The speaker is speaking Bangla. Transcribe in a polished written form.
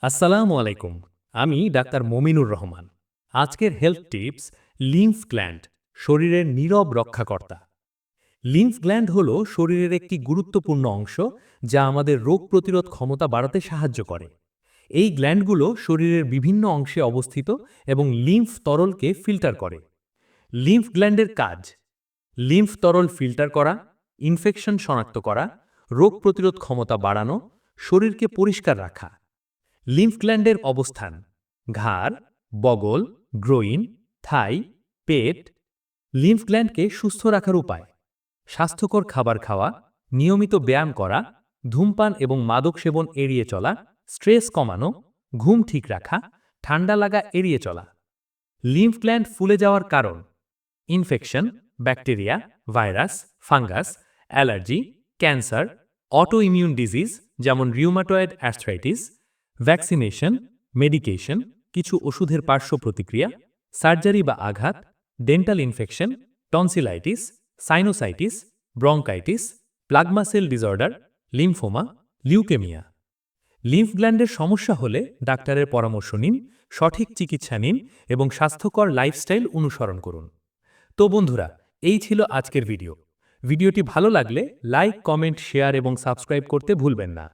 আসসালামু আলাইকুম। আমি ডাক্তার মমিনুর রহমান। আজকের হেলথ টিপস লিম্ফ গ্ল্যান্ড, শরীরের নীরব রক্ষাকর্তা। লিম্ফ গ্ল্যান্ড হল শরীরের একটি গুরুত্বপূর্ণ অংশ যা আমাদের রোগ প্রতিরোধ ক্ষমতা বাড়াতে সাহায্য করে। এই গ্ল্যান্ডগুলো শরীরের বিভিন্ন অংশে অবস্থিত এবং লিম্ফ তরলকে ফিল্টার করে। লিম্ফ গ্ল্যান্ডের কাজ: লিম্ফ তরল ফিল্টার করা, ইনফেকশন শনাক্ত করা, রোগ প্রতিরোধ ক্ষমতা বাড়ানো, শরীরকে পরিষ্কার রাখা। লিম্ফ গ্ল্যান্ডের অবস্থান: ঘাড়, বগল, গ্রোইন, থাই, পেট। লিম্ফ গ্ল্যান্ডকে সুস্থ রাখার উপায়: স্বাস্থ্যকর খাবার খাওয়া, নিয়মিত ব্যায়াম করা, ধূমপান এবং মাদক সেবন এড়িয়ে চলা, স্ট্রেস কমানো, ঘুম ঠিক রাখা, ঠান্ডা লাগা এড়িয়ে চলা। লিম্ফ গ্ল্যান্ড ফুলে যাওয়ার কারণ: infection, bacteria, virus, fungus, allergy, cancer, auto immune disease যেমন রিউমাটয়েড অ্যার্থ্রাইটিস, ভ্যাকসিনেশন, মেডিকেশন, কিছু ওষুধের পার্শ্ব প্রতিক্রিয়া, সার্জারি বা আঘাত, dental infection, tonsillitis, sinusitis, bronchitis, plasma cell disorder, lymphoma, leukaemia. Lymph গ্ল্যান্ডের সমস্যা হলে ডাক্তারের পরামর্শ নিন, সঠিক চিকিৎসা নিন এবং স্বাস্থ্যকর লাইফস্টাইল অনুসরণ করুন। তো বন্ধুরা, এই ছিল আজকের ভিডিও। ভিডিওটি ভালো লাগলে লাইক, কমেন্ট, শেয়ার এবং সাবস্ক্রাইব করতে ভুলবেন না।